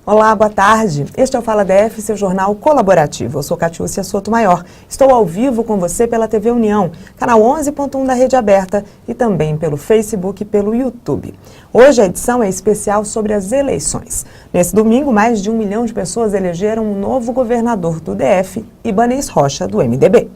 Olá, boa tarde. Este é o Fala DF, seu jornal colaborativo. Eu sou Catiúcia Sotomayor. Estou ao vivo com você pela TV União, canal 11.1 da Rede Aberta e também pelo Facebook e pelo YouTube. Hoje a edição é especial sobre as eleições. Nesse domingo, mais de 1 milhão de pessoas elegeram um novo governador do DF, Ibanez Rocha, do MDB.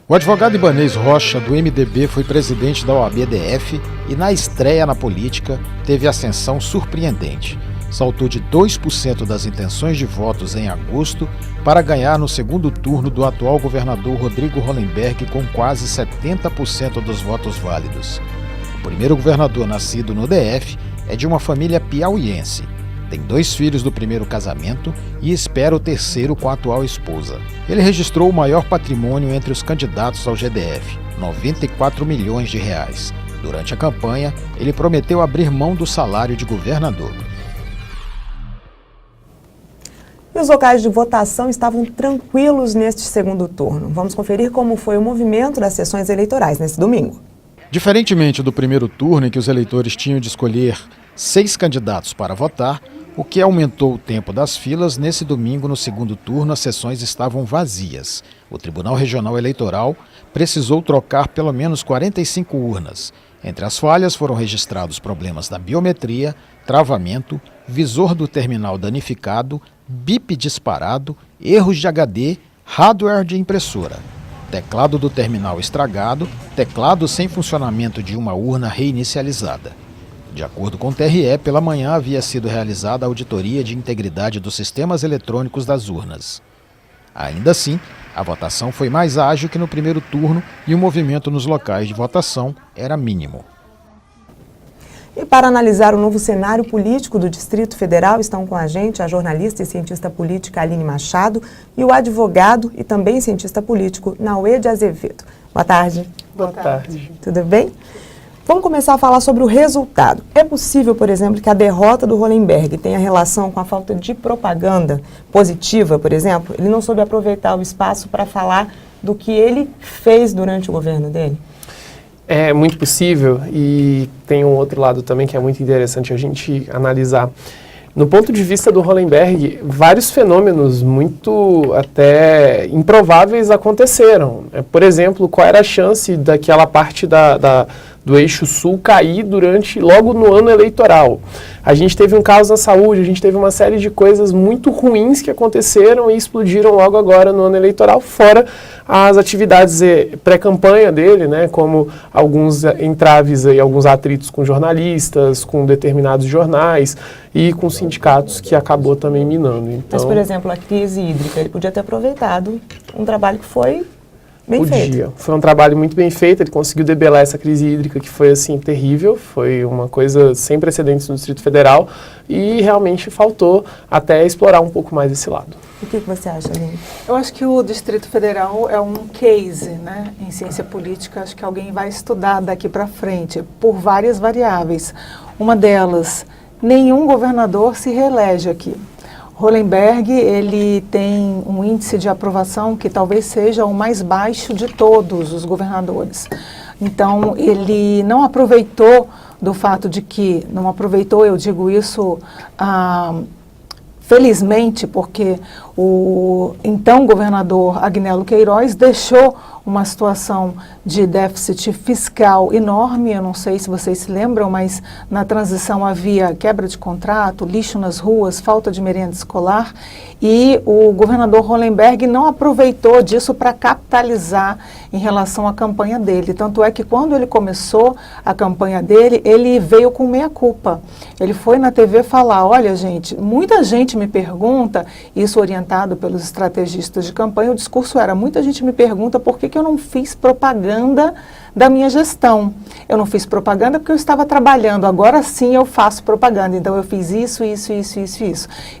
O advogado Ibanez Rocha, do MDB, foi presidente da OAB-DF e, na estreia na política, teve ascensão surpreendente. Saltou de 2% das intenções de votos em agosto para ganhar no segundo turno do atual governador Rodrigo Hollenberg com quase 70% dos votos válidos. O primeiro governador nascido no DF é de uma família piauiense. Tem 2 filhos do primeiro casamento e espera o terceiro com a atual esposa. Ele registrou o maior patrimônio entre os candidatos ao GDF, 94 milhões de reais. Durante a campanha, ele prometeu abrir mão do salário de governador. E os locais de votação estavam tranquilos neste segundo turno. Vamos conferir como foi o movimento das sessões eleitorais nesse domingo. Diferentemente do primeiro turno, em que os eleitores tinham de escolher 6 candidatos para votar, o que aumentou o tempo das filas, nesse domingo, no segundo turno, as sessões estavam vazias. O Tribunal Regional Eleitoral precisou trocar pelo menos 45 urnas. Entre as falhas foram registrados problemas da biometria, travamento, visor do terminal danificado, bip disparado, erros de HD, hardware de impressora, teclado do terminal estragado, teclado sem funcionamento de uma urna reinicializada. De acordo com o TRE, pela manhã havia sido realizada a auditoria de integridade dos sistemas eletrônicos das urnas. Ainda assim, a votação foi mais ágil que no primeiro turno e o movimento nos locais de votação era mínimo. E para analisar o novo cenário político do Distrito Federal, estão com a gente a jornalista e cientista política Aline Machado e o advogado e também cientista político Nauê de Azevedo. Boa tarde. Boa tarde. Tudo bem? Vamos começar a falar sobre o resultado. É possível, por exemplo, que a derrota do Hollenberg tenha relação com a falta de propaganda positiva, por exemplo? Ele não soube aproveitar o espaço para falar do que ele fez durante o governo dele? É muito possível, e tem um outro lado também que é muito interessante a gente analisar. No ponto de vista do Hollenberg, vários fenômenos muito até improváveis aconteceram. Por exemplo, qual era a chance daquela parte do eixo sul cair logo no ano eleitoral? A gente teve um caos na saúde, a gente teve uma série de coisas muito ruins que aconteceram e explodiram logo agora no ano eleitoral, fora as atividades pré-campanha dele, né, como alguns entraves e alguns atritos com jornalistas, com determinados jornais e com sindicatos que acabou também minando. Então, mas, por exemplo, a crise hídrica, ele podia ter aproveitado um trabalho que foi bem feito. Foi um trabalho muito bem feito, ele conseguiu debelar essa crise hídrica que foi assim terrível, foi uma coisa sem precedentes no Distrito Federal e realmente faltou até explorar um pouco mais esse lado. O que você acha, Aline? Eu acho que o Distrito Federal é um case, né, em ciência política, acho que alguém vai estudar daqui para frente, por várias variáveis. Uma delas, nenhum governador se reelege aqui. Hollenberg, ele tem um índice de aprovação que talvez seja o mais baixo de todos os governadores. Então, ele não aproveitou do fato de que, não aproveitou, eu digo isso felizmente, porque o então governador Agnello Queiroz deixou uma situação de déficit fiscal enorme. Eu não sei se vocês se lembram, mas na transição havia quebra de contrato, lixo nas ruas, falta de merenda escolar, e o governador Hollenberg não aproveitou disso para capitalizar em relação à campanha dele. Tanto é que quando ele começou a campanha dele, ele veio com meia-culpa. Ele foi na TV falar, olha gente, muita gente me pergunta, isso orientado pelos estrategistas de campanha, o discurso era, muita gente me pergunta por que eu não fiz propaganda da minha gestão. Eu não fiz propaganda porque eu estava trabalhando, agora sim eu faço propaganda. Então eu fiz isso.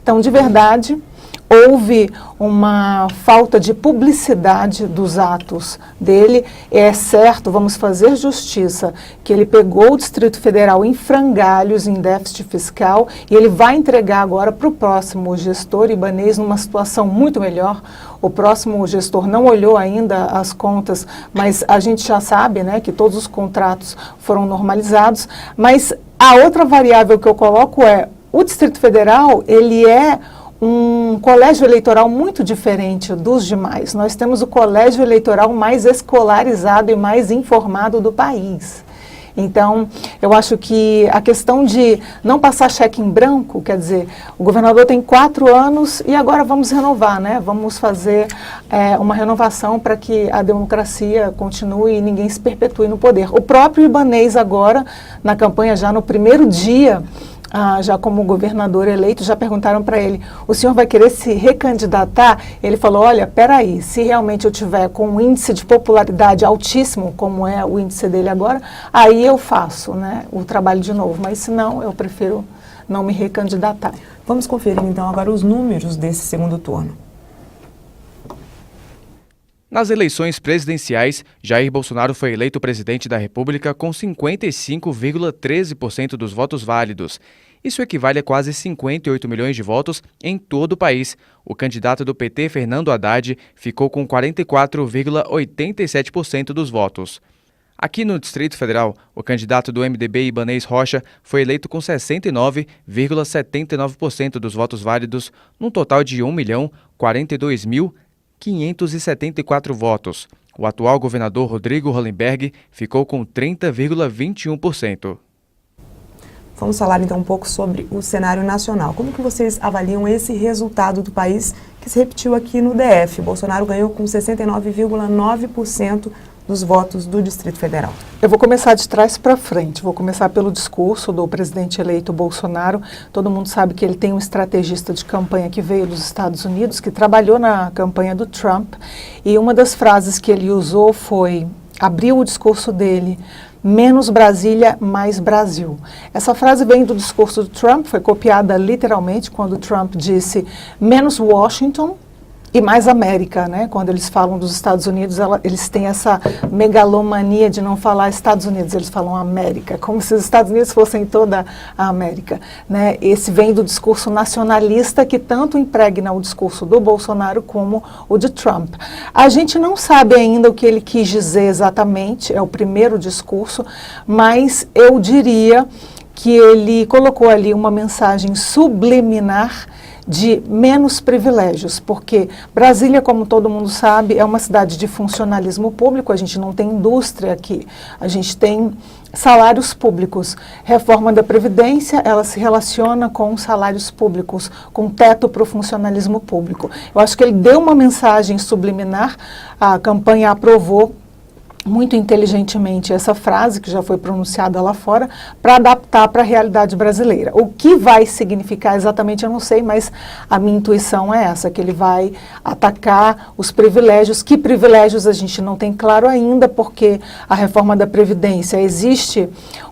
Então, de verdade, houve uma falta de publicidade dos atos dele. É certo, vamos fazer justiça, que ele pegou o Distrito Federal em frangalhos, em déficit fiscal, e ele vai entregar agora para o próximo gestor Ibanez numa situação muito melhor. O próximo gestor não olhou ainda as contas, mas a gente já sabe, né, que todos os contratos foram normalizados. Mas a outra variável que eu coloco é O Distrito Federal, ele é um colégio eleitoral muito diferente dos demais. Nós temos o colégio eleitoral mais escolarizado e mais informado do país. Então, eu acho que a questão de não passar cheque em branco, quer dizer, o governador tem 4 anos e agora vamos renovar, né? Vamos fazer uma renovação para que a democracia continue e ninguém se perpetue no poder. O próprio Ibanez agora, na campanha, já no primeiro dia, já como governador eleito, já perguntaram para ele, o senhor vai querer se recandidatar? Ele falou, olha, peraí, se realmente eu tiver com um índice de popularidade altíssimo, como é o índice dele agora, aí eu faço, né, o trabalho de novo, mas se não, eu prefiro não me recandidatar. Vamos conferir então agora os números desse segundo turno. Nas eleições presidenciais, Jair Bolsonaro foi eleito presidente da República com 55,13% dos votos válidos. Isso equivale a quase 58 milhões de votos em todo o país. O candidato do PT, Fernando Haddad, ficou com 44,87% dos votos. Aqui no Distrito Federal, o candidato do MDB, Ibanez Rocha, foi eleito com 69,79% dos votos válidos, num total de 1.042.574 votos. O atual governador Rodrigo Hollenberg ficou com 30,21%. Vamos falar então um pouco sobre o cenário nacional. Como que vocês avaliam esse resultado do país que se repetiu aqui no DF? Bolsonaro ganhou com 69,9% dos votos do Distrito Federal. Eu vou começar de trás para frente, vou começar pelo discurso do presidente eleito Bolsonaro. Todo mundo sabe que ele tem um estrategista de campanha que veio dos Estados Unidos, que trabalhou na campanha do Trump, e uma das frases que ele usou foi, abriu o discurso dele, menos Brasília, mais Brasil. Essa frase vem do discurso do Trump, foi copiada literalmente quando o Trump disse menos Washington e mais América, né? Quando eles falam dos Estados Unidos, eles têm essa megalomania de não falar Estados Unidos, eles falam América, como se os Estados Unidos fossem toda a América, né? Esse vem do discurso nacionalista que tanto impregna o discurso do Bolsonaro como o de Trump. A gente não sabe ainda o que ele quis dizer exatamente, é o primeiro discurso, mas eu diria que ele colocou ali uma mensagem subliminar de menos privilégios, porque Brasília, como todo mundo sabe, é uma cidade de funcionalismo público, a gente não tem indústria aqui, a gente tem salários públicos. Reforma da Previdência, ela se relaciona com salários públicos, com teto para o funcionalismo público. Eu acho que ele deu uma mensagem subliminar, a campanha aprovou muito inteligentemente essa frase, que já foi pronunciada lá fora, para adaptar para a realidade brasileira. O que vai significar exatamente eu não sei, mas a minha intuição é essa, que ele vai atacar os privilégios. Que privilégios a gente não tem claro ainda, porque a reforma da Previdência existe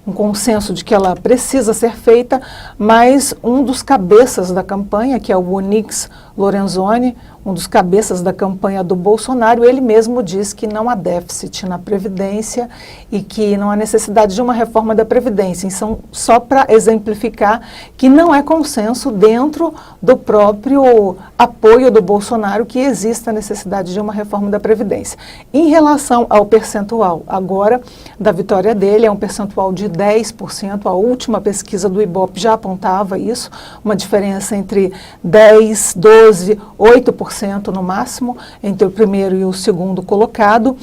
um consenso de que ela precisa ser feita, mas um dos cabeças da campanha, que é o Onyx Lorenzoni, um dos cabeças da campanha do Bolsonaro, ele mesmo diz que não há déficit na Previdência e que não há necessidade de uma reforma da Previdência. Então, só para exemplificar que não é consenso dentro do próprio apoio do Bolsonaro que exista a necessidade de uma reforma da Previdência. Em relação ao percentual agora da vitória dele, é um percentual de 10%, a última pesquisa do Ibope já apontava isso, uma diferença entre 10, 12, 8% no máximo, entre o primeiro e o segundo colocado.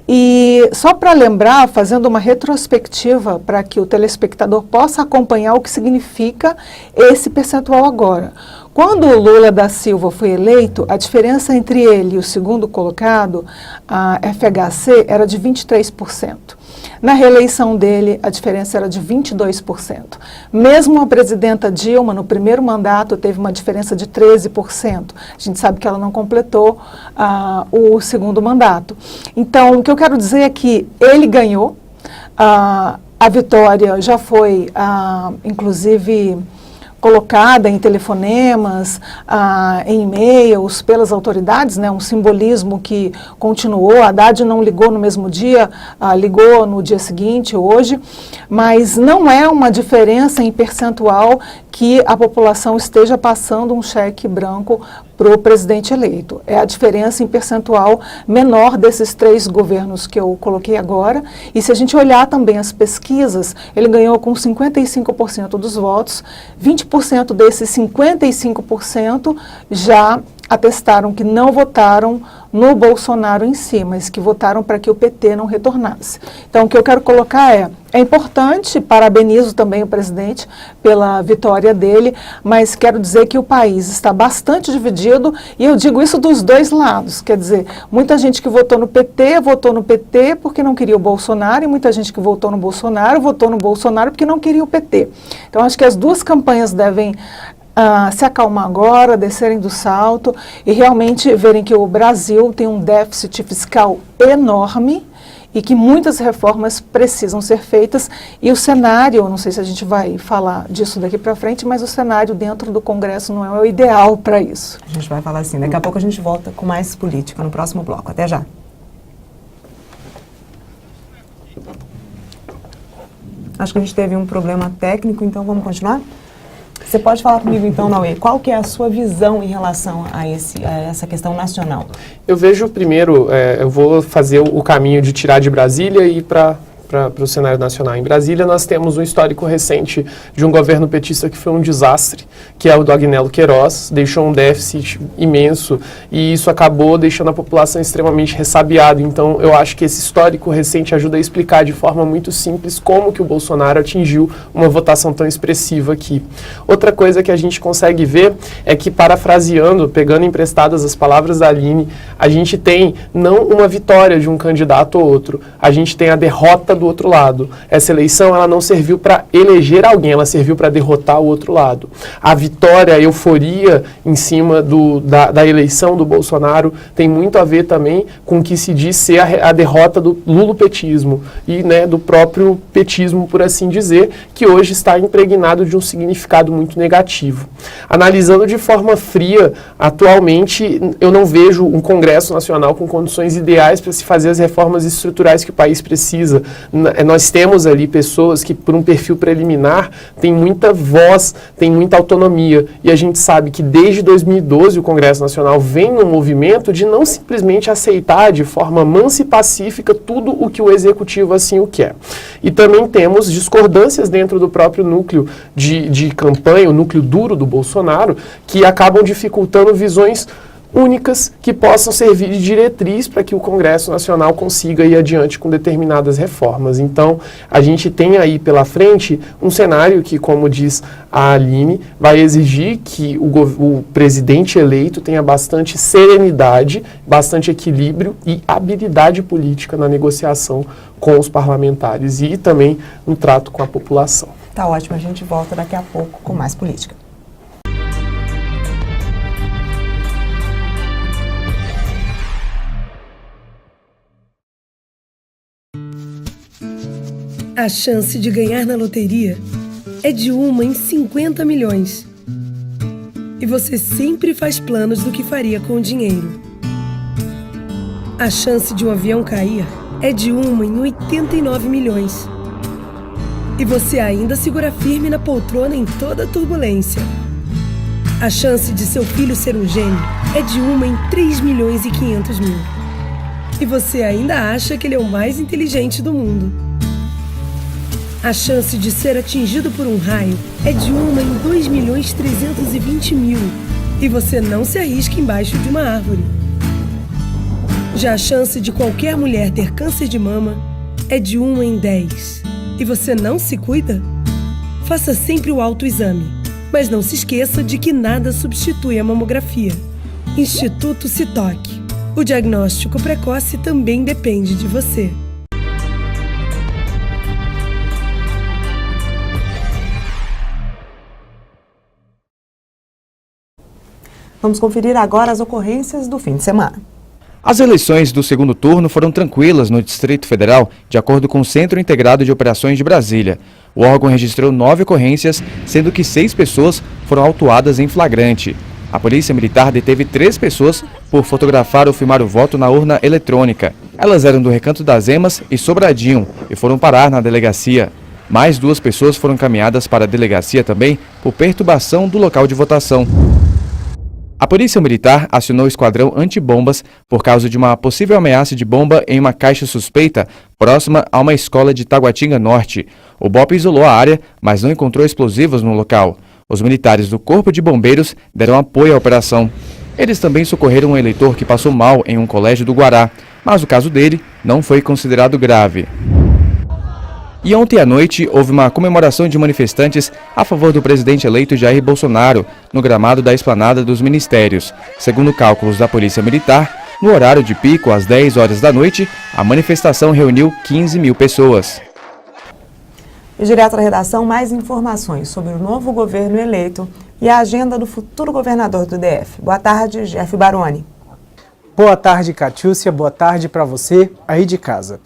E só para lembrar, fazendo uma retrospectiva para que o telespectador possa acompanhar o que significa esse percentual agora. Quando o Lula da Silva foi eleito, a diferença entre ele e o segundo colocado, a FHC, era de 23%. Na reeleição dele, a diferença era de 22%. Mesmo a presidenta Dilma, no primeiro mandato, teve uma diferença de 13%. A gente sabe que ela não completou o segundo mandato. Então, o que eu quero dizer é que ele ganhou, a vitória já foi, inclusive, colocada em telefonemas, em e-mails pelas autoridades, né, um simbolismo que continuou. Haddad não ligou no mesmo dia, ligou no dia seguinte, hoje, mas não é uma diferença em percentual que a população esteja passando um cheque branco para o presidente eleito. É a diferença em percentual menor desses 3 governos que eu coloquei agora. E se a gente olhar também as pesquisas, ele ganhou com 55% dos votos, 20% desses 55% já atestaram que não votaram no Bolsonaro em si, mas que votaram para que o PT não retornasse. Então, o que eu quero colocar é importante, parabenizo também o presidente pela vitória dele, mas quero dizer que o país está bastante dividido, e eu digo isso dos 2 lados, quer dizer, muita gente que votou no PT porque não queria o Bolsonaro, e muita gente que votou no Bolsonaro porque não queria o PT. Então, acho que as 2 campanhas devem se acalmar agora, descerem do salto e realmente verem que o Brasil tem um déficit fiscal enorme e que muitas reformas precisam ser feitas, e o cenário, não sei se a gente vai falar disso daqui para frente, mas o cenário dentro do Congresso não é o ideal para isso. A gente vai falar assim, daqui a pouco a gente volta com mais política no próximo bloco. Até já. Acho que a gente teve um problema técnico, então vamos continuar? Você pode falar comigo então, Naue, qual que é a sua visão em relação a essa questão nacional? Eu vejo primeiro, eu vou fazer o caminho de tirar de Brasília e ir para o cenário nacional. Em Brasília, nós temos um histórico recente de um governo petista que foi um desastre, que é o do Agnello Queiroz, deixou um déficit imenso e isso acabou deixando a população extremamente ressabiada. Então, eu acho que esse histórico recente ajuda a explicar de forma muito simples como que o Bolsonaro atingiu uma votação tão expressiva aqui. Outra coisa que a gente consegue ver é que, parafraseando, pegando emprestadas as palavras da Aline, a gente tem não uma vitória de um candidato ou outro, a gente tem a derrota do outro lado. Essa eleição, ela não serviu para eleger alguém, ela serviu para derrotar o outro lado. A vitória, a euforia em cima da eleição do Bolsonaro tem muito a ver também com o que se diz ser a derrota do lulopetismo e, né, do próprio petismo, por assim dizer, que hoje está impregnado de um significado muito negativo. Analisando de forma fria, atualmente eu não vejo um Congresso Nacional com condições ideais para se fazer as reformas estruturais que o país precisa. Nós temos ali pessoas que, por um perfil preliminar, têm muita voz, têm muita autonomia. E a gente sabe que desde 2012 o Congresso Nacional vem num movimento de não simplesmente aceitar de forma mansa e pacífica tudo o que o Executivo assim o quer. E também temos discordâncias dentro do próprio núcleo de campanha, o núcleo duro do Bolsonaro, que acabam dificultando visões únicas que possam servir de diretriz para que o Congresso Nacional consiga ir adiante com determinadas reformas. Então, a gente tem aí pela frente um cenário que, como diz a Aline, vai exigir que o presidente eleito tenha bastante serenidade, bastante equilíbrio e habilidade política na negociação com os parlamentares e também no trato com a população. Tá ótimo, a gente volta daqui a pouco com mais política. A chance de ganhar na loteria é de 1 em 50 milhões. E você sempre faz planos do que faria com o dinheiro. A chance de um avião cair é de 1 em 89 milhões. E você ainda segura firme na poltrona em toda a turbulência. A chance de seu filho ser um gênio é de 1 em 3 milhões e 500 mil. E você ainda acha que ele é o mais inteligente do mundo. A chance de ser atingido por um raio é de 1 em 2 milhões 320 mil. E você não se arrisca embaixo de uma árvore. Já a chance de qualquer mulher ter câncer de mama é de 1 em 10. E você não se cuida? Faça sempre o autoexame. Mas não se esqueça de que nada substitui a mamografia. Instituto Citoque. O diagnóstico precoce também depende de você. Vamos conferir agora as ocorrências do fim de semana. As eleições do segundo turno foram tranquilas no Distrito Federal, de acordo com o Centro Integrado de Operações de Brasília. O órgão registrou 9 ocorrências, sendo que 6 pessoas foram autuadas em flagrante. A Polícia Militar deteve 3 pessoas por fotografar ou filmar o voto na urna eletrônica. Elas eram do Recanto das Emas e Sobradinho e foram parar na delegacia. Mais 2 pessoas foram encaminhadas para a delegacia também por perturbação do local de votação. A Polícia Militar acionou o esquadrão antibombas por causa de uma possível ameaça de bomba em uma caixa suspeita próxima a uma escola de Taguatinga Norte. O BOP isolou a área, mas não encontrou explosivos no local. Os militares do Corpo de Bombeiros deram apoio à operação. Eles também socorreram um eleitor que passou mal em um colégio do Guará, mas o caso dele não foi considerado grave. E ontem à noite houve uma comemoração de manifestantes a favor do presidente eleito Jair Bolsonaro no gramado da Esplanada dos Ministérios. Segundo cálculos da Polícia Militar, no horário de pico, às 10 horas da noite, a manifestação reuniu 15 mil pessoas. E direto da redação, mais informações sobre o novo governo eleito e a agenda do futuro governador do DF. Boa tarde, Jeff Baroni. Boa tarde, Catiúcia. Boa tarde para você aí de casa.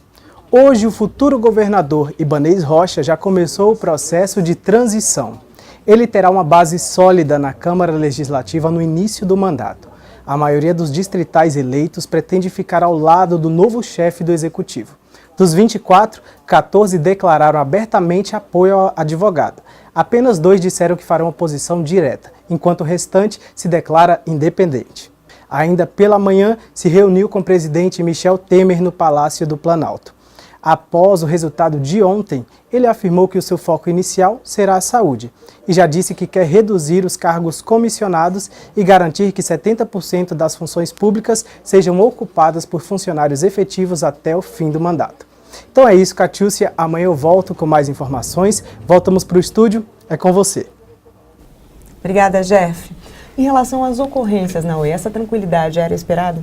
Hoje, o futuro governador Ibanez Rocha já começou o processo de transição. Ele terá uma base sólida na Câmara Legislativa no início do mandato. A maioria dos distritais eleitos pretende ficar ao lado do novo chefe do Executivo. Dos 24, 14 declararam abertamente apoio ao advogado. Apenas 2 disseram que farão oposição direta, enquanto o restante se declara independente. Ainda pela manhã, se reuniu com o presidente Michel Temer no Palácio do Planalto. Após o resultado de ontem, ele afirmou que o seu foco inicial será a saúde e já disse que quer reduzir os cargos comissionados e garantir que 70% das funções públicas sejam ocupadas por funcionários efetivos até o fim do mandato. Então é isso, Catiúcia. Amanhã eu volto com mais informações. Voltamos para o estúdio. É com você. Obrigada, Jeff. Em relação às ocorrências na UE, essa tranquilidade era esperada?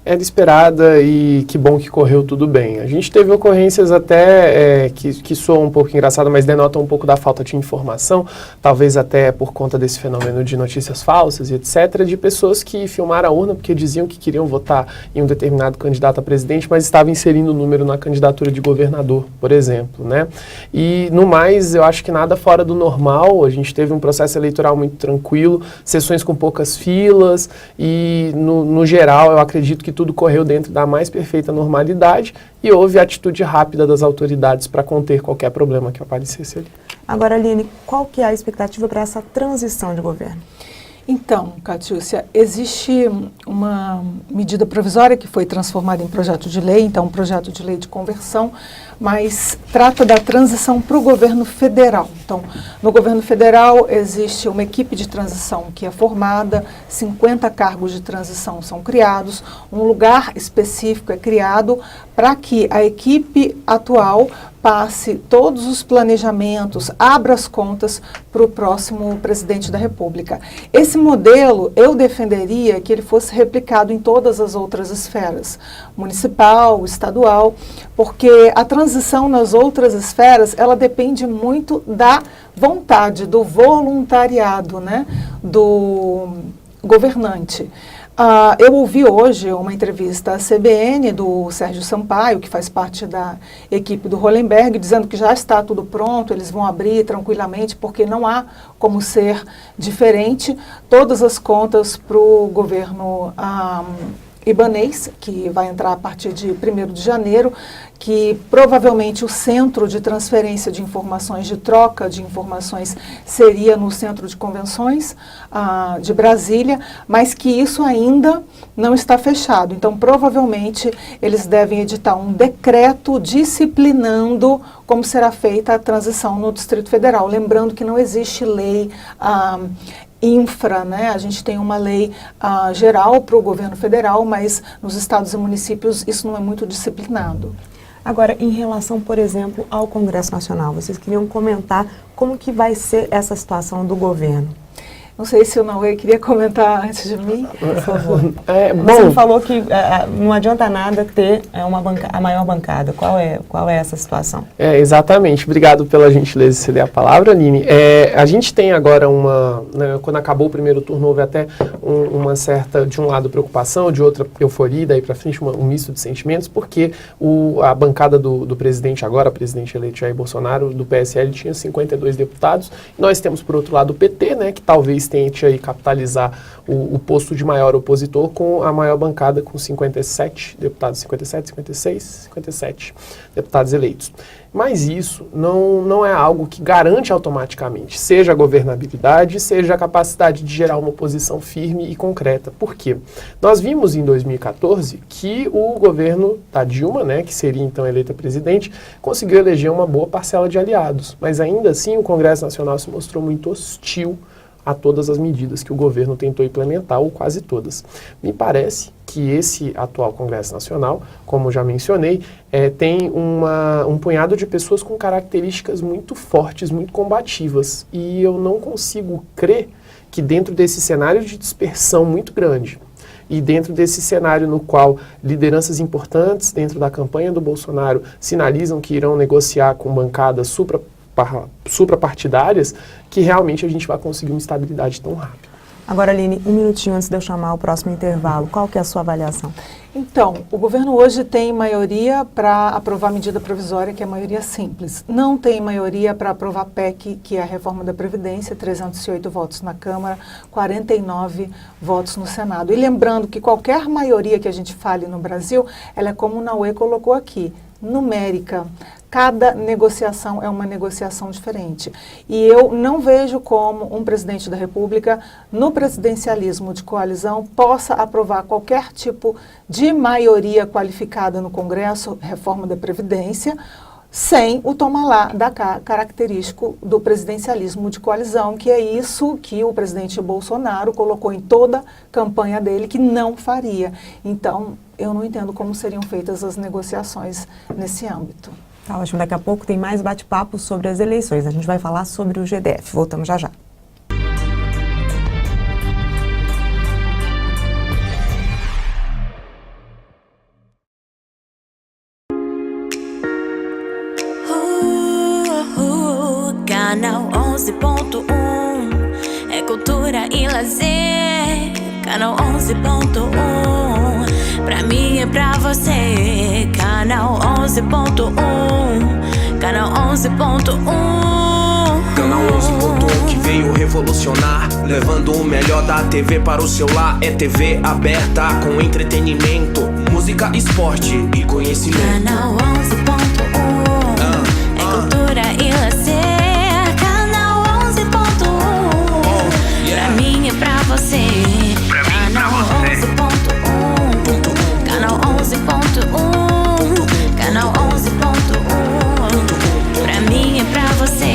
Era esperada e que bom que correu tudo bem. A gente teve ocorrências até que soam um pouco engraçadas, mas denotam um pouco da falta de informação, talvez até por conta desse fenômeno de notícias falsas e etc., de pessoas que filmaram a urna porque diziam que queriam votar em um determinado candidato a presidente, mas estavam inserindo o número na candidatura de governador, por exemplo, né? E, no mais, eu acho que nada fora do normal. A gente teve um processo eleitoral muito tranquilo, sessões com poucas filas e, no geral, eu acredito que tudo correu dentro da mais perfeita normalidade e houve atitude rápida das autoridades para conter qualquer problema que aparecesse ali. Agora, Aline, qual que é a expectativa para essa transição de governo? Então, Catiúcia, existe uma medida provisória que foi transformada em projeto de lei, então um projeto de lei de conversão, mas trata da transição para o governo federal. Então, no governo federal existe uma equipe de transição que é formada, 50 cargos de transição são criados, um lugar específico é criado para que a equipe atual passe todos os planejamentos, abra as contas para o próximo presidente da República. Esse modelo, eu defenderia que ele fosse replicado em todas as outras esferas, municipal, estadual, porque a transição nas outras esferas, ela depende muito da vontade, do voluntariado, né, do governante. Eu ouvi hoje uma entrevista à CBN do Sérgio Sampaio, que faz parte da equipe do Hollenberg, dizendo que já está tudo pronto, eles vão abrir tranquilamente, porque não há como ser diferente. Todas as contas para o governo Ibanez, que vai entrar a partir de 1º de janeiro, que provavelmente o centro de transferência de informações, de troca de informações, seria no Centro de Convenções de Brasília, mas que isso ainda não está fechado. Então, provavelmente, eles devem editar um decreto disciplinando como será feita a transição no Distrito Federal. Lembrando que não existe lei infra, né? A gente tem uma lei geral para o governo federal, mas nos estados e municípios isso não é muito disciplinado. Agora, em relação, por exemplo, ao Congresso Nacional, vocês queriam comentar como que vai ser essa situação do governo? Não sei se o Naue queria comentar antes de mim, por favor. Você falou que não adianta nada ter a maior bancada. Qual é essa situação? Exatamente. Obrigado pela gentileza de ceder a palavra, Aline. A gente tem agora quando acabou o primeiro turno, houve até uma certa, de um lado, preocupação, de outra, euforia, daí para frente um misto de sentimentos, porque a bancada do presidente agora, presidente eleito Jair Bolsonaro, do PSL, tinha 52 deputados. Nós temos, por outro lado, o PT, né, que talvez talvez tente aí capitalizar o posto de maior opositor com a maior bancada, com 57 deputados, 57, 56, 57 deputados eleitos. Mas isso não é algo que garante automaticamente, seja a governabilidade, seja a capacidade de gerar uma oposição firme e concreta. Por quê? Nós vimos em 2014 que o governo da Dilma, né, que seria então eleita presidente, conseguiu eleger uma boa parcela de aliados, mas ainda assim o Congresso Nacional se mostrou muito hostil a todas as medidas que o governo tentou implementar, ou quase todas. Me parece que esse atual Congresso Nacional, como já mencionei, tem um punhado de pessoas com características muito fortes, muito combativas, e eu não consigo crer que dentro desse cenário de dispersão muito grande, e dentro desse cenário no qual lideranças importantes dentro da campanha do Bolsonaro sinalizam que irão negociar com bancadas suprapartidárias, que realmente a gente vai conseguir uma estabilidade tão rápida. Agora, Aline, um minutinho antes de eu chamar o próximo intervalo, qual que é a sua avaliação? Então, o governo hoje tem maioria para aprovar a medida provisória, que é a maioria simples. Não tem maioria para aprovar a PEC, que é a reforma da Previdência, 308 votos na Câmara, 49 votos no Senado. E lembrando que qualquer maioria que a gente fale no Brasil, ela é como o Naue colocou aqui, numérica. Cada negociação é uma negociação diferente. E eu não vejo como um presidente da República, no presidencialismo de coalizão, possa aprovar qualquer tipo de maioria qualificada no Congresso, reforma da Previdência, sem o toma lá da característico do presidencialismo de coalizão, que é isso que o presidente Bolsonaro colocou em toda a campanha dele, que não faria. Então, eu não entendo como seriam feitas as negociações nesse âmbito. Tá ótimo, daqui a pouco tem mais bate-papo sobre as eleições. A gente vai falar sobre o GDF. Voltamos já já. Canal 11.1 é cultura e lazer. Canal 11.1 pra mim e pra você. Canal 11.1, Canal 11.1. Canal 11.1 que veio revolucionar, levando o melhor da TV para o celular. É TV aberta com entretenimento, música, esporte e conhecimento. Canal 11.1 é cultura e lazer. Canal 11.1 pra mim e pra você. Canal 11.1, Canal 11.1, Canal 11.1 pra mim e pra você.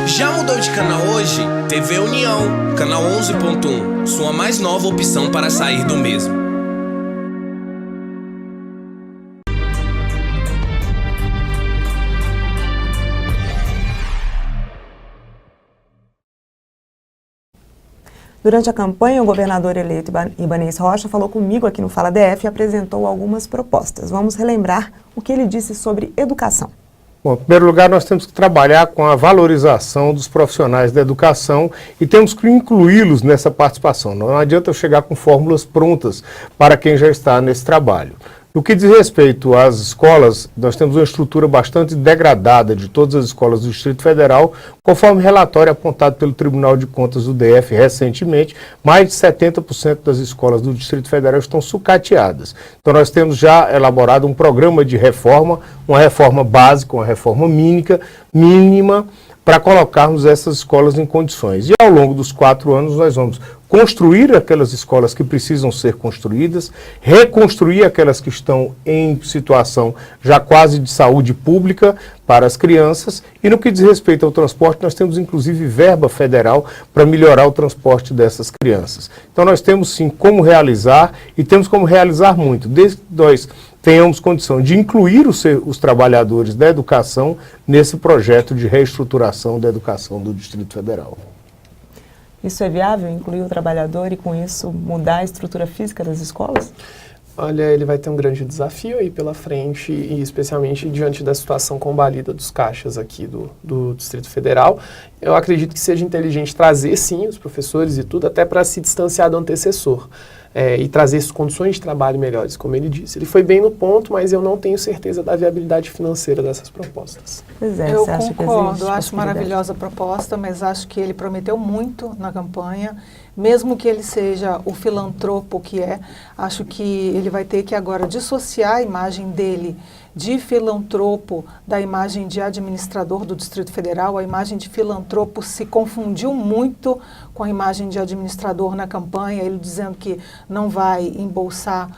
Já mudou de canal hoje? TV União, Canal 11.1, sua mais nova opção para sair do mesmo. Durante a campanha, o governador eleito Ibanez Rocha falou comigo aqui no Fala DF e apresentou algumas propostas. Vamos relembrar o que ele disse sobre educação. Bom, em primeiro lugar, nós temos que trabalhar com a valorização dos profissionais da educação e temos que incluí-los nessa participação. Não adianta eu chegar com fórmulas prontas para quem já está nesse trabalho. No que diz respeito às escolas, nós temos uma estrutura bastante degradada de todas as escolas do Distrito Federal, conforme relatório apontado pelo Tribunal de Contas do DF recentemente, mais de 70% das escolas do Distrito Federal estão sucateadas. Então nós temos já elaborado um programa de reforma, uma reforma básica, uma reforma mínima, para colocarmos essas escolas em condições. E ao longo dos 4 anos nós vamos construir aquelas escolas que precisam ser construídas, reconstruir aquelas que estão em situação já quase de saúde pública para as crianças, e no que diz respeito ao transporte, nós temos inclusive verba federal para melhorar o transporte dessas crianças. Então nós temos sim como realizar, e temos como realizar muito, desde que nós tenhamos condição de incluir os trabalhadores da educação nesse projeto de reestruturação da educação do Distrito Federal. Isso é viável, incluir o trabalhador e com isso mudar a estrutura física das escolas? Olha, ele vai ter um grande desafio aí pela frente, e especialmente diante da situação combalida dos caixas aqui do Distrito Federal. Eu acredito que seja inteligente trazer, sim, os professores e tudo, até para se distanciar do antecessor. e trazer condições de trabalho melhores, como ele disse. Ele foi bem no ponto, mas eu não tenho certeza da viabilidade financeira dessas propostas. Pois é, Eu você acha que concordo, existe acho possibilidade? maravilhosa a proposta, mas acho que ele prometeu muito na campanha, mesmo que ele seja o filantropo que é, acho que ele vai ter que agora dissociar a imagem dele de filantropo da imagem de administrador do Distrito Federal. A imagem de filantropo se confundiu muito com a imagem de administrador na campanha, ele dizendo que não vai embolsar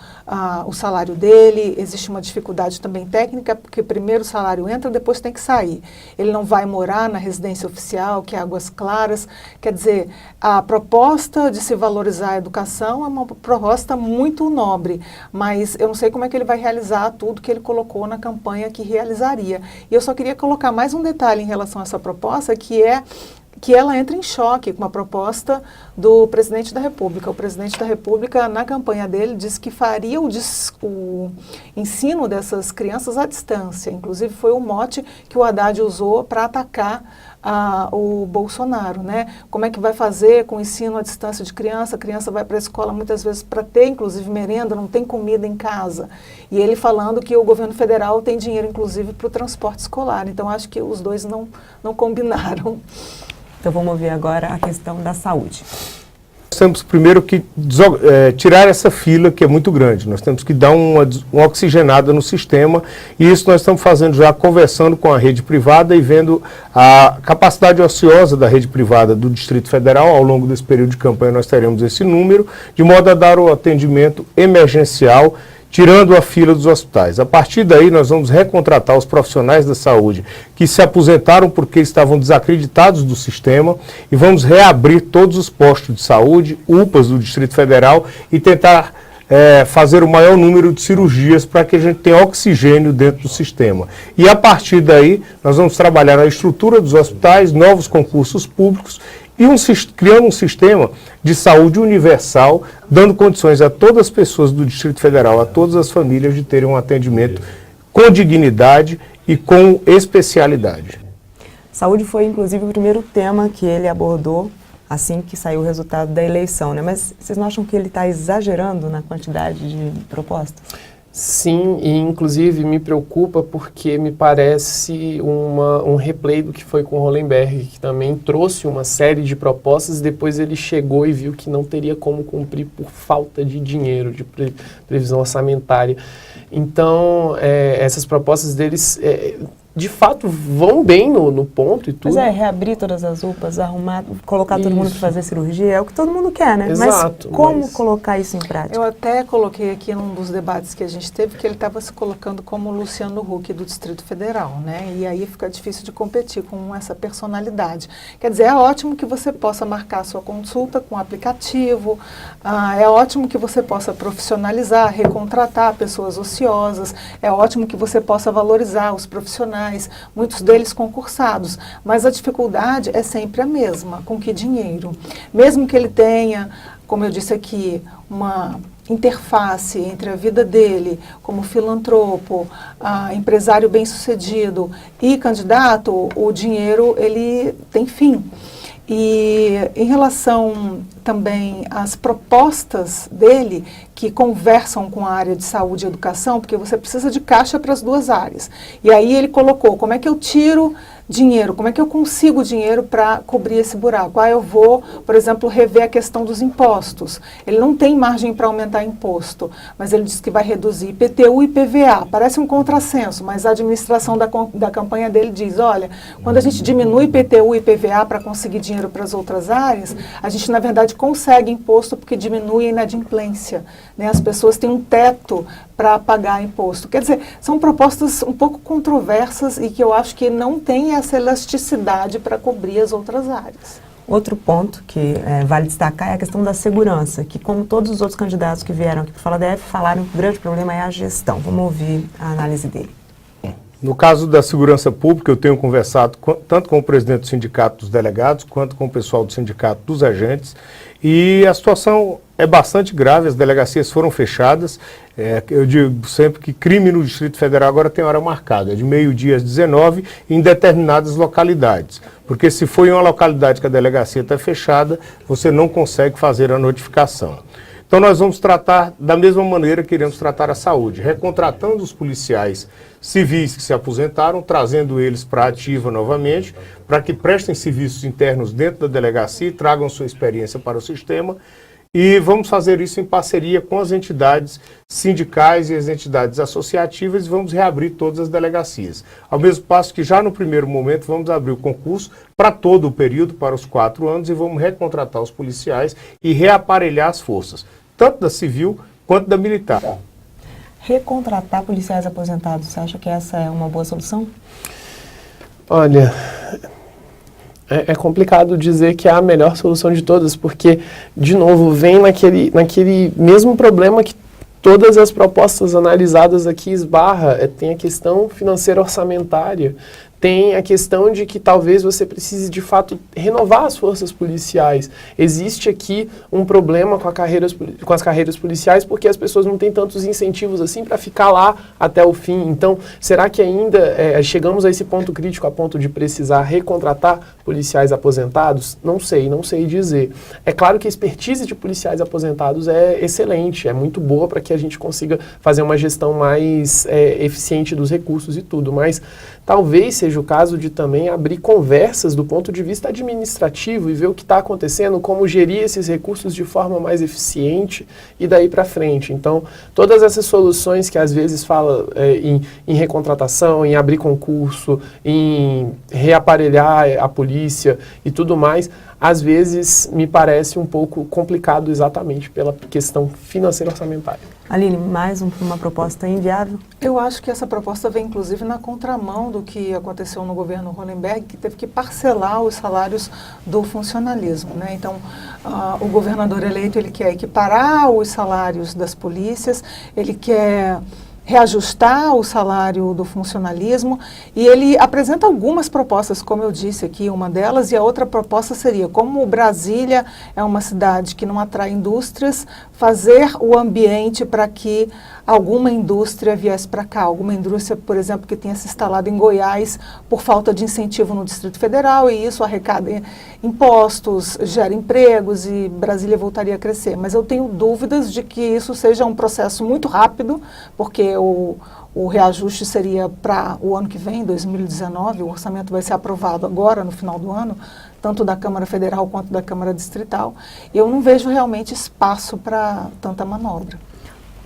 o salário dele. Existe uma dificuldade também técnica, porque primeiro o salário entra, depois tem que sair. Ele não vai morar na residência oficial, que é Águas Claras. Quer dizer, a proposta de se valorizar a educação é uma proposta muito nobre, mas eu não sei como é que ele vai realizar tudo que ele colocou na campanha que realizaria. E eu só queria colocar mais um detalhe em relação a essa proposta, que é que ela entra em choque com a proposta do presidente da República. O presidente da República, na campanha dele, disse que faria o ensino dessas crianças à distância. Inclusive, foi o mote que o Haddad usou para atacar o Bolsonaro, né? Como é que vai fazer com o ensino à distância de criança? A criança vai para a escola muitas vezes para ter, inclusive, merenda, não tem comida em casa. E ele falando que o governo federal tem dinheiro, inclusive, para o transporte escolar. Então, acho que os dois não combinaram. Então vamos ver agora a questão da saúde. Nós temos primeiro que tirar essa fila que é muito grande. Nós temos que dar uma oxigenada no sistema, e isso nós estamos fazendo já, conversando com a rede privada e vendo a capacidade ociosa da rede privada do Distrito Federal. Ao longo desse período de campanha nós teremos esse número, de modo a dar o atendimento emergencial, tirando a fila dos hospitais. A partir daí, nós vamos recontratar os profissionais da saúde que se aposentaram porque estavam desacreditados do sistema, e vamos reabrir todos os postos de saúde, UPAs do Distrito Federal, e tentar fazer o maior número de cirurgias para que a gente tenha oxigênio dentro do sistema. E a partir daí, nós vamos trabalhar na estrutura dos hospitais, novos concursos públicos, e criando um sistema de saúde universal, dando condições a todas as pessoas do Distrito Federal, a todas as famílias, de terem um atendimento com dignidade e com especialidade. Saúde foi, inclusive, o primeiro tema que ele abordou assim que saiu o resultado da eleição, né? Mas vocês não acham que ele está exagerando na quantidade de propostas? Sim, e inclusive me preocupa porque me parece um replay do que foi com o Hollenberg, que também trouxe uma série de propostas e depois ele chegou e viu que não teria como cumprir por falta de dinheiro, de previsão orçamentária. Então, essas propostas deles, de fato, vão bem no ponto e tudo. Mas reabrir todas as UPAs, arrumar, colocar todo mundo para fazer cirurgia, é o que todo mundo quer, né? Exato, mas como colocar isso em prática? Eu até coloquei aqui num dos debates que a gente teve que ele estava se colocando como Luciano Huck do Distrito Federal, né? E aí fica difícil de competir com essa personalidade. Quer dizer, é ótimo que você possa marcar sua consulta com o aplicativo, é ótimo que você possa profissionalizar, recontratar pessoas ociosas, é ótimo que você possa valorizar os profissionais, muitos deles concursados, mas a dificuldade é sempre a mesma. Com que dinheiro? Mesmo que ele tenha, como eu disse aqui, uma interface entre a vida dele como filantropo, empresário bem-sucedido e candidato, o dinheiro ele tem fim. E em relação também às propostas dele, que conversam com a área de saúde e educação, porque você precisa de caixa para as duas áreas. E aí ele colocou, como é que eu tiro dinheiro, como é que eu consigo dinheiro para cobrir esse buraco? Eu vou, por exemplo, rever a questão dos impostos. Ele não tem margem para aumentar imposto, mas ele diz que vai reduzir IPTU e PVA. Parece um contrassenso, mas a administração da campanha dele diz, olha, quando a gente diminui IPTU e PVA para conseguir dinheiro para as outras áreas, a gente, na verdade, consegue imposto porque diminui a inadimplência, né? As pessoas têm um teto para pagar imposto. Quer dizer, são propostas um pouco controversas e que eu acho que não tem essa elasticidade para cobrir as outras áreas. Outro ponto que vale destacar é a questão da segurança, que como todos os outros candidatos que vieram aqui para o Fala DF falaram que o grande problema é a gestão. Vamos ouvir a análise dele. No caso da segurança pública, eu tenho conversado tanto com o presidente do Sindicato dos Delegados, quanto com o pessoal do Sindicato dos Agentes, e a situação é bastante grave, as delegacias foram fechadas. Eu digo sempre que crime no Distrito Federal agora tem hora marcada, de meio-dia às 19 em determinadas localidades. Porque se for em uma localidade que a delegacia está fechada, você não consegue fazer a notificação. Então nós vamos tratar da mesma maneira que iremos tratar a saúde, recontratando os policiais civis que se aposentaram, trazendo eles para a ativa novamente, para que prestem serviços internos dentro da delegacia e tragam sua experiência para o sistema. E vamos fazer isso em parceria com as entidades sindicais e as entidades associativas e vamos reabrir todas as delegacias. Ao mesmo passo que já no primeiro momento vamos abrir o concurso para todo o período, para os 4 anos, e vamos recontratar os policiais e reaparelhar as forças, tanto da civil quanto da militar. Recontratar policiais aposentados, você acha que essa é uma boa solução? Olha, é complicado dizer que é a melhor solução de todas, porque, de novo, vem naquele mesmo problema que todas as propostas analisadas aqui esbarra. Tem a questão financeira orçamentária, tem a questão de que talvez você precise, de fato, renovar as forças policiais. Existe aqui um problema com as carreiras policiais, porque as pessoas não têm tantos incentivos assim para ficar lá até o fim. Então, será que ainda chegamos a esse ponto crítico, a ponto de precisar recontratar policiais aposentados? Não sei dizer. É claro que a expertise de policiais aposentados é excelente, é muito boa para que a gente consiga fazer uma gestão mais eficiente dos recursos e tudo, mas talvez seja o caso de também abrir conversas do ponto de vista administrativo e ver o que está acontecendo, como gerir esses recursos de forma mais eficiente e daí para frente. Então, todas essas soluções que às vezes fala em recontratação, em abrir concurso, em reaparelhar a polícia e tudo mais, às vezes me parece um pouco complicado exatamente pela questão financeira orçamentária. Aline, mais uma proposta inviável? Eu acho que essa proposta vem, inclusive, na contramão do que aconteceu no governo Hollenberg, que teve que parcelar os salários do funcionalismo, né? Então, o governador eleito, ele quer equiparar os salários das polícias, ele quer reajustar o salário do funcionalismo e ele apresenta algumas propostas, como eu disse aqui, uma delas, e a outra proposta seria, como Brasília é uma cidade que não atrai indústrias, fazer o ambiente para que alguma indústria viesse para cá, alguma indústria, por exemplo, que tenha se instalado em Goiás por falta de incentivo no Distrito Federal, e isso arrecada impostos, gera empregos e Brasília voltaria a crescer. Mas eu tenho dúvidas de que isso seja um processo muito rápido, porque o reajuste seria para o ano que vem, 2019, o orçamento vai ser aprovado agora, no final do ano, tanto da Câmara Federal quanto da Câmara Distrital. Eu não vejo realmente espaço para tanta manobra.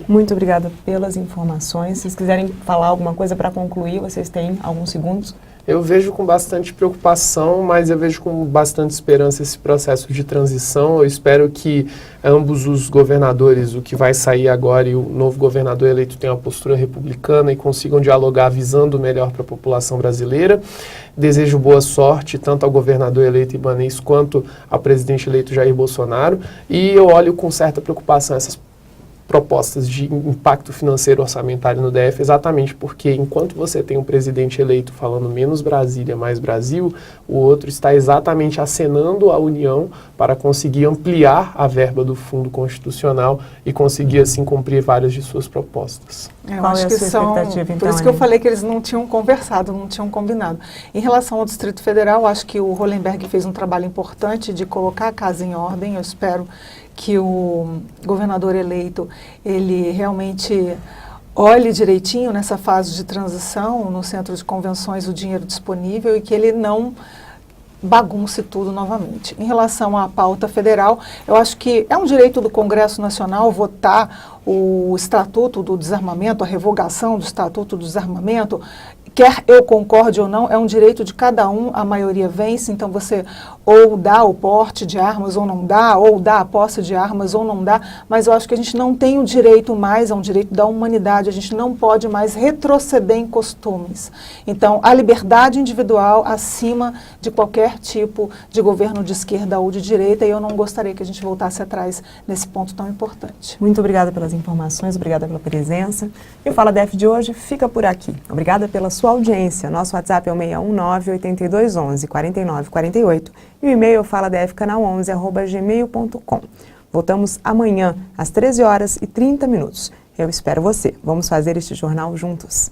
Muito obrigada pelas informações. Se vocês quiserem falar alguma coisa para concluir, vocês têm alguns segundos. Eu vejo com bastante preocupação, mas eu vejo com bastante esperança esse processo de transição. Eu espero que ambos os governadores, o que vai sair agora e o novo governador eleito, tenham uma postura republicana e consigam dialogar visando o melhor para a população brasileira. Desejo boa sorte tanto ao governador eleito Ibanez quanto ao presidente eleito Jair Bolsonaro. E eu olho com certa preocupação essas propostas de impacto financeiro orçamentário no DF, exatamente porque enquanto você tem um presidente eleito falando menos Brasília, mais Brasil, o outro está exatamente acenando a União para conseguir ampliar a verba do Fundo Constitucional e conseguir assim cumprir várias de suas propostas. Eu acho que são, então, por isso que eu falei que eles não tinham conversado, não tinham combinado. Em relação ao Distrito Federal, acho que o Hollenberg fez um trabalho importante de colocar a casa em ordem. Eu espero que o governador eleito, ele realmente olhe direitinho nessa fase de transição, no centro de convenções, o dinheiro disponível, e que ele não bagunce tudo novamente. Em relação à pauta federal, eu acho que é um direito do Congresso Nacional votar o Estatuto do Desarmamento, a revogação do Estatuto do Desarmamento. Quer eu concorde ou não, é um direito de cada um, a maioria vence, então você ou dá o porte de armas ou não dá, ou dá a posse de armas ou não dá, mas eu acho que a gente não tem o direito mais, é um direito da humanidade, a gente não pode mais retroceder em costumes. Então, a liberdade individual acima de qualquer tipo de governo de esquerda ou de direita, e eu não gostaria que a gente voltasse atrás nesse ponto tão importante. Muito obrigada pelas informações, obrigada pela presença. E o Fala DF de hoje fica por aqui. Obrigada pela sua audiência. Nosso WhatsApp é o 619-8211-4948 e o e-mail é faladefcanal11@gmail.com. Voltamos amanhã às 13h30. Eu espero você. Vamos fazer este jornal juntos.